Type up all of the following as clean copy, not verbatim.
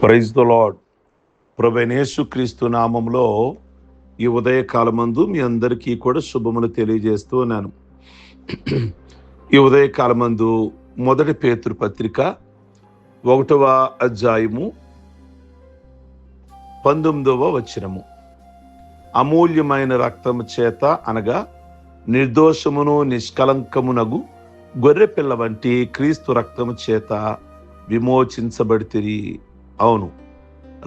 Praise the lord. ప్రభువైన యేసుక్రీస్తు నామంలో ఈ ఉదయకాలమందు మీ అందరికీ కూడా శుభములు తెలియజేస్తూ ఉన్నాను. ఈ ఉదయకాలమందు మొదటి పేతురు పత్రిక 1వ అధ్యాయము 19వ వచనము. అమూల్యమైన రక్తము చేత అనగా నిర్దోషమును నిష్కలంకమునగు గొర్రె పిల్ల వంటి క్రీస్తు రక్తము చేత విమోచించబడితిరి. అవును,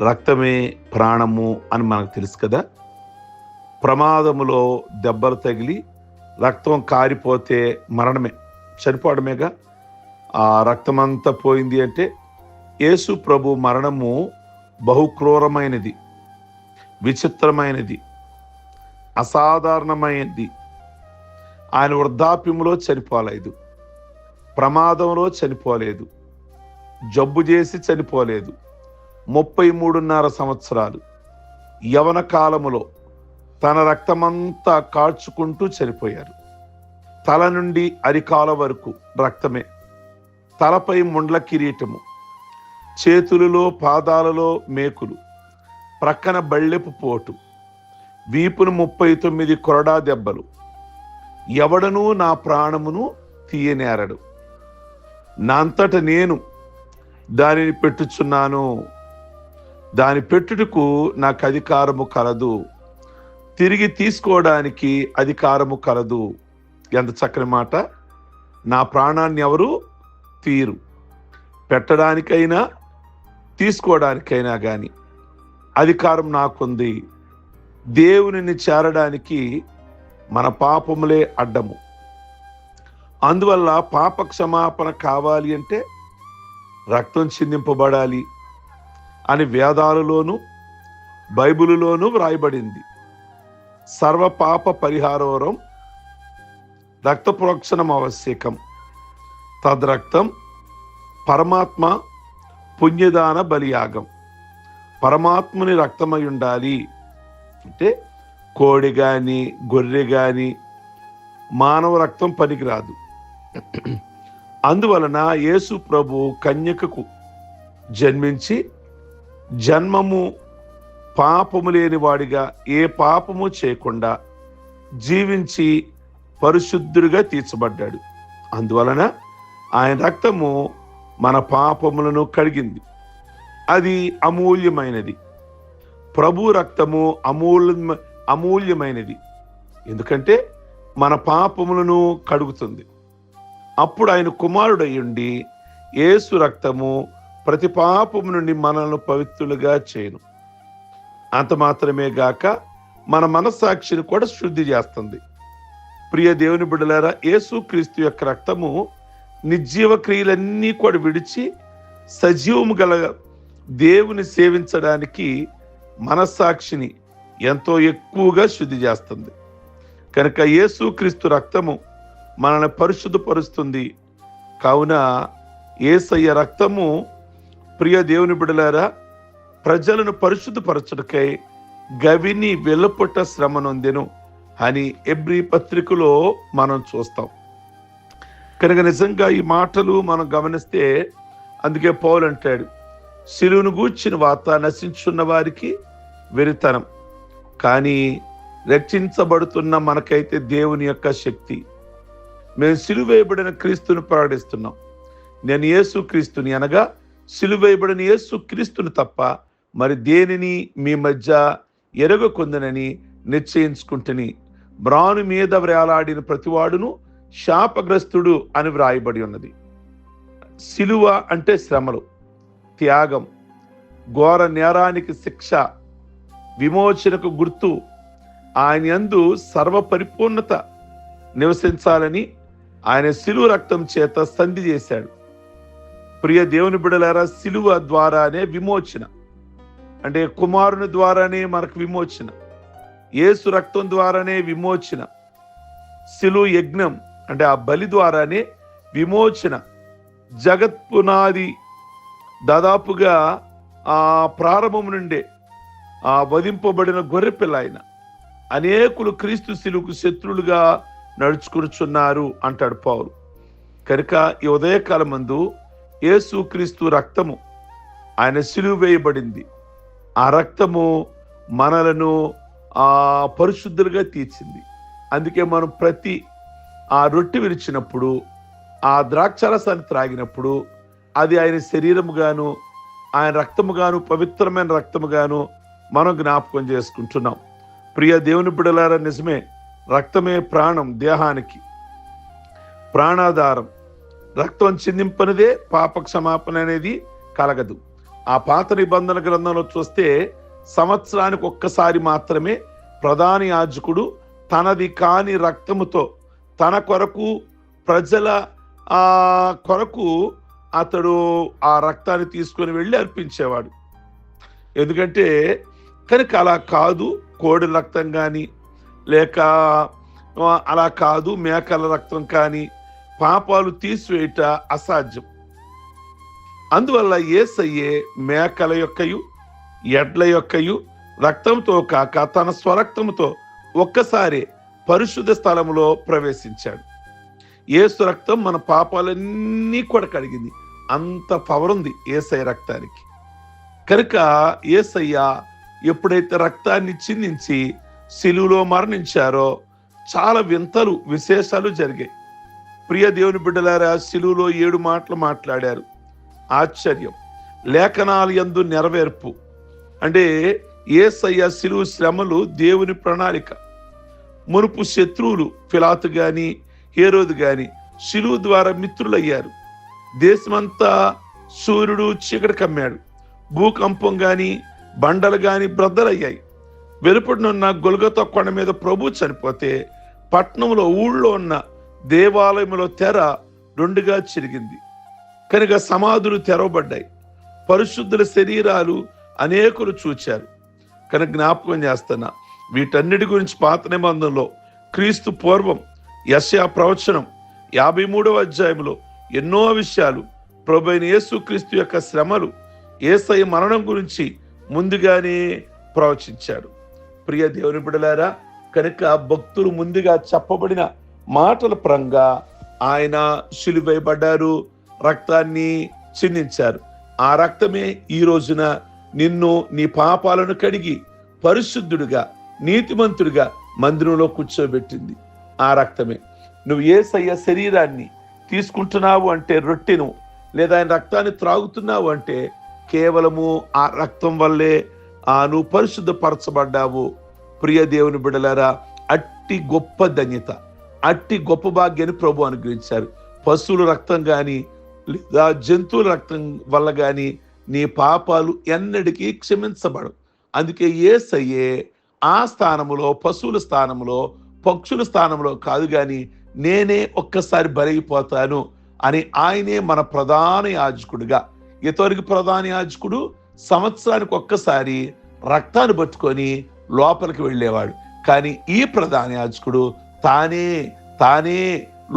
రక్తమే ప్రాణము అని మనకు తెలుసు కదా. ప్రమాదములో దెబ్బలు తగిలి రక్తం కారిపోతే మరణమే, చనిపోవడమేగా. ఆ రక్తమంతా పోయింది అంటే యేసు ప్రభు మరణము బహుక్రూరమైనది, విచిత్రమైనది, అసాధారణమైనది. ఆయన వృద్ధాప్యంలో చనిపోలేదు, ప్రమాదంలో చనిపోలేదు, జబ్బు చేసి చనిపోలేదు. 33.5 సంవత్సరాలు యవన కాలములో తన రక్తమంతా కాల్చుకుంటూ చనిపోయారు. తల నుండి అరికాల వరకు రక్తమే. తలపై ముండ్ల కిరీటము, చేతులలో పాదాలలో మేకులు, ప్రక్కన బళ్ళెపు పోటు, వీపును 39 కొరడా దెబ్బలు. ఎవడనూ నా ప్రాణమును తీయనేరడు, నా అంతట నేను దానిని పెట్టుచున్నాను, దాని పెట్టుటకు నాకు అధికారము కలదు, తిరిగి తీసుకోవడానికి అధికారము కలదు. ఎంత చక్కని మాట. నా ప్రాణాన్ని ఎవరు తీరు, పెట్టడానికైనా తీసుకోవడానికైనా కానీ అధికారం నాకుంది. దేవునిని చేరడానికి మన పాపములే అడ్డము. అందువల్ల పాప క్షమాపణ కావాలి అంటే రక్తం చిందింపబడాలి అని వేదాలలోనూ బైబిలులోనూ వ్రాయబడింది. సర్వ పాప పరిహారం రక్త ప్రోక్షణం ఆవశ్యకం. తద్రక్తం పరమాత్మ పుణ్యదాన బలియాగం. పరమాత్ముని రక్తమై ఉండాలి అంటే కోడి కానీ గొర్రె కానీ మానవ రక్తం పనికిరాదు. అందువలన యేసు ప్రభు కన్యకకు జన్మించి జన్మము పాపము లేని వాడిగా ఏ పాపము చేయకుండా జీవించి పరిశుద్ధుడిగా తీర్చబడ్డాడు. అందువలన ఆయన రక్తము మన పాపములను కడిగింది. అది అమూల్యమైనది. ప్రభు రక్తము అమూల్యమైనది, ఎందుకంటే మన పాపములను కడుగుతుంది. అప్పుడు ఆయన కుమారుడయ్యుండి యేసు రక్తము ప్రతి పాపము నుండి మనల్ని పవిత్రులుగా చేయను. అంత మాత్రమే గాక మన మనస్సాక్షిని కూడా శుద్ధి చేస్తుంది. ప్రియ దేవుని బిడ్డలారా, యేసు క్రీస్తు యొక్క రక్తము నిర్జీవ క్రియలన్నీ కూడా విడిచి సజీవము గల దేవుని సేవించడానికి మనస్సాక్షిని ఎంతో ఎక్కువగా శుద్ధి చేస్తుంది. కనుక యేసు క్రీస్తు రక్తము మనల్ని పరిశుద్ధపరుస్తుంది. కావున యేసయ్య రక్తము ప్రియ దేవుని బిడ్డలారా ప్రజలను పరిశుద్ధపరచుటకై గవిని వెలుపట శ్రమ నొందెను అని హెబ్రీ పత్రికలో మనం చూస్తాం. కనుక నిజంగా ఈ మాటలు మనం గమనిస్తే అందుకే పౌలు అంటాడు, శిలువను గూర్చిన వార్త నశించున్న వారికి వెరితనం, కానీ రక్షించబడుతున్న మనకైతే దేవుని యొక్క శక్తి. మేము సిలువేయబడిన క్రీస్తుని ప్రకటిస్తున్నాం. నేను యేసు క్రీస్తుని అనగా సిలువేయబడిన యేసు క్రీస్తుని తప్ప మరి దేనిని మీ మధ్య ఎరగకుందనని నిశ్చయించుకుంటుని, మ్రాను మీద వ్రేలాడిన ప్రతివాడును శాపగ్రస్తుడు అని వ్రాయబడి ఉన్నది. సిలువ అంటే శ్రమలు, త్యాగం, ఘోర నేరానికి శిక్ష, విమోచనకు గుర్తు. ఆయన యందు సర్వ పరిపూర్ణత నివసించాలని ఆయన సిలువ రక్తం చేత సంధి చేశాడు. ప్రియ దేవుని బిడ్డలారా, సిలువ ద్వారానే విమోచన, అంటే కుమారుని ద్వారానే మనకు విమోచన. యేసు రక్తం ద్వారానే విమోచన. సిలువ యజ్ఞం అంటే ఆ బలి ద్వారానే విమోచన. జగత్ పునాది దాదాపుగా ఆ ప్రారంభం నుండే ఆ వధింపబడిన గొర్రెపిల్ల ఆయన. అనేకులు క్రీస్తు సిలువకు శత్రులుగా నడుచుకునిచున్నారు అంటాడు పౌలు. కనుక ఈ ఉదయకాలం మందు యేసు క్రీస్తు రక్తము ఆయన సిలువ వేయబడింది. ఆ రక్తము మనలను పరిశుద్ధులుగా తీర్చింది. అందుకే మనం ప్రతి ఆ రొట్టె విరిచినప్పుడు, ఆ ద్రాక్షారసాన్ని త్రాగినప్పుడు అది ఆయన శరీరముగాను, ఆయన రక్తముగాను, పవిత్రమైన రక్తముగాను మనం జ్ఞాపకం చేసుకుంటున్నాం. ప్రియ దేవుని బిడ్డలారా, నిజమే, రక్తమే ప్రాణం, దేహానికి ప్రాణాధారం. రక్తం చిందింపనిదే పాప క్షమాపణ అనేది కలగదు. ఆ పాత నిబంధన గ్రంథంలో చూస్తే సంవత్సరానికి ఒక్కసారి మాత్రమే ప్రధాన యాజకుడు తనది కాని రక్తముతో తన కొరకు, ప్రజల కొరకు అతడు ఆ రక్తాన్ని తీసుకొని వెళ్ళి అర్పించేవాడు. ఎందుకంటే కనుక అలా కాదు కోడి రక్తం కానీ, లేక అలా కాదు మేకల రక్తం కానీ పాపాలు తీసివేయట అసాధ్యం. అందువల్ల యేసయ్యే మేకల యొక్కయు ఎడ్ల యొక్కయు రక్తంతో కాక తన స్వరక్తంతో ఒక్కసారి పరిశుద్ధ స్థలములో ప్రవేశించాడు. యేసు రక్తం మన పాపాలన్నీ కూడా కడిగింది. అంత పవర్ ఉంది యేసయ్య రక్తానికి. కనుక యేసయ్య ఎప్పుడైతే రక్తాన్ని చిందించి సిలువలో మరణించారో చాలా వింతలు, విశేషాలు జరిగాయి. ప్రియ దేవుని బిడ్డలారా, సిలువలో 7 మాటలు మాట్లాడారు. ఆశ్చర్యం. లేఖనాలు యందు నెరవేర్పు. అంటే యేసయ్య సిలువ శ్రమలు దేవుని ప్రణాళిక. మునుపు శత్రువులు పిలాతు గాని, హేరోదు గాని సిలువ ద్వారా మిత్రులయ్యారు. దేశమంతా సూర్యుడు చీకటి కమ్మాడు. భూకంపం గాని, బండలు గాని బ్రద్దలయ్యాయి. వెలుపడినున్న గొల్గొతా కొండ మీద ప్రభు చనిపోతే పట్నంలో, ఊళ్ళో ఉన్న దేవాలయంలో తెర 2గా చిరిగింది. కనుక సమాధులు తెరవబడ్డాయి. పరిశుద్ధుల శరీరాలు అనేకులు చూచారు. కనుక జ్ఞాపకం చేస్తున్నా, వీటన్నిటి గురించి పాత నిబంధనలో క్రీస్తు పూర్వం యెషయా ప్రవచనం 53వ అధ్యాయంలో ఎన్నో విషయాలు, ప్రభువైన యేసుక్రీస్తు యొక్క శ్రమలు, యేసయ్య మరణం గురించి ముందుగానే ప్రవచించాడు. ప్రియ దేవుని బిడ్డలారా, కనుక భక్తులు ముందుగా చెప్పబడిన మాటల పరంగా ఆయన సిలువేయబడ్డారు, రక్తాన్ని చిందించారు. ఆ రక్తమే ఈ రోజున నిన్ను, నీ పాపాలను కడిగి పరిశుద్ధుడిగా, నీతిమంతుడిగా మందిరంలో కూర్చోబెట్టింది. ఆ రక్తమే. నువ్వు యేసయ్య శరీరాన్ని తీసుకుంటున్నావు అంటే, రొట్టెను లేదా ఆయన రక్తాన్ని త్రాగుతున్నావు అంటే కేవలము ఆ రక్తం వల్లే నువ్వు పరిశుద్ధపరచబడ్డావు. ప్రియ దేవుని బిడ్డలారా, అట్టి గొప్ప ధన్యత, అట్టి గొప్ప భాగ్యాన్ని ప్రభు అనుగ్రహించారు. పశువుల రక్తం కానీ లేదా జంతువుల రక్తం వల్ల కానీ నీ పాపాలు ఎన్నటికీ క్షమించబడు. అందుకే యేసయ్యే ఆ స్థానములో, పశువుల స్థానంలో, పక్షుల స్థానంలో కాదు కానీ నేనే ఒక్కసారి బలైపోతాను అని ఆయనే మన ప్రధాన యాజకుడిగా. ఇతరునికి ప్రధాన యాజకుడు సంవత్సరానికి ఒక్కసారి రక్తాన్ని పట్టుకొని లోపలికి వెళ్ళేవాడు. కానీ ఈ ప్రధాన యాజకుడు తానే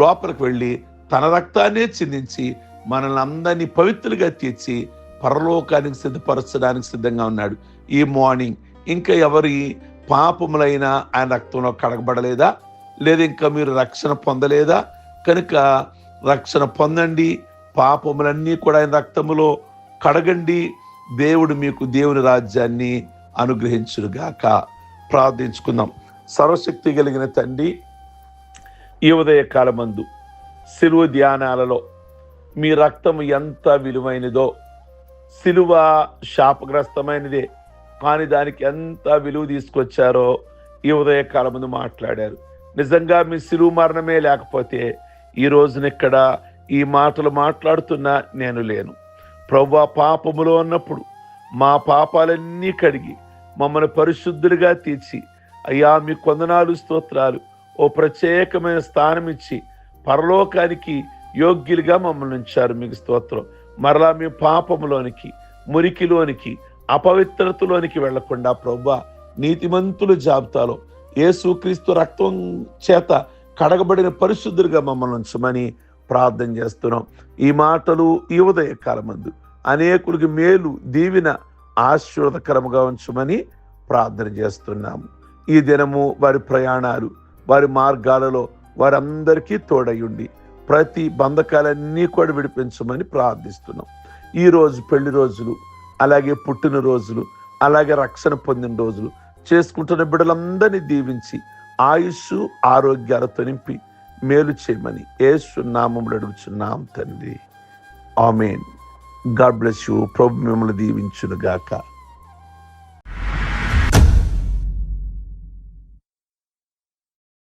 లోపలికి వెళ్ళి తన రక్తాన్నే చిందించి మనల్ని అందరినీ పవిత్రులుగా తీర్చి పరలోకానికి సిద్ధపరచడానికి సిద్ధంగా ఉన్నాడు. ఈ మార్నింగ్ ఇంకా ఎవరి పాపములైనా ఆయన రక్తంలో కడగబడలేదా? లేదా ఇంకా మీరు రక్షణ పొందలేదా? కనుక రక్షణ పొందండి, పాపములన్నీ కూడా ఆయన రక్తములో కడగండి. దేవుడు మీకు దేవుని రాజ్యాన్ని అనుగ్రహించుగాక. ప్రార్థించుకుందాం. సర్వశక్తి కలిగిన తండ్రి, ఈ ఉదయ కాలమందు సిలువ ధ్యానాలలో మీ రక్తము ఎంత విలువైనదో, సిలువ శాపగ్రస్తమైనదే కానీ దానికి ఎంత విలువ తీసుకొచ్చారో ఈ ఉదయ కాలమందు మాట్లాడారు. నిజంగా మీ సిలువ మరణమే లేకపోతే ఈ రోజున ఇక్కడ ఈ మాటలు మాట్లాడుతున్నా నేను లేను. ప్రభువా, పాపములో ఉన్నప్పుడు మా పాపాలన్నీ కడిగి మమ్మల్ని పరిశుద్ధులుగా తీర్చి, అయ్యా మీ కొందనాలు, స్తోత్రాలు. ఓ ప్రత్యేకమైన స్థానం ఇచ్చి పరలోకానికి యోగ్యులుగా మమ్మల్ని ఉంచారు. మీకు స్తోత్రం. మరలా మీ పాపములోనికి, మురికిలోనికి, అపవిత్రతలోనికి వెళ్లకుండా ప్రభువా, నీతిమంతుల జాబితాలో యేసుక్రీస్తు రక్తం చేత కడగబడిన పరిశుద్ధులుగా మమ్మల్ని ఉంచమని ప్రార్థన చేస్తున్నాం. ఈ మాటలు ఈ ఉదయ కాలమందు అనేకులకి మేలు, దీవెన, ఆశీర్వాదకరముగా ఉంచమని ప్రార్థన చేస్తున్నాము. ఈ దినము వారి ప్రయాణాలు, వారి మార్గాలలో వారందరికీ తోడయుండి ప్రతి బంధకాలన్నీ కూడా విడిపించమని ప్రార్థిస్తున్నాం. ఈరోజు పెళ్లి రోజులు, అలాగే పుట్టినరోజులు, అలాగే రక్షణ పొందిన రోజులు చేసుకుంటున్న బిడ్డలందరినీ దీవించి ఆయుష్ ఆరోగ్యాలతో నింపి మేలు చేయమని యేసు నామములో అడుగుచున్నాం తండ్రి. ఆమేన్. God bless you. ప్రభు మిమ్మల్ని దీవించును గాక.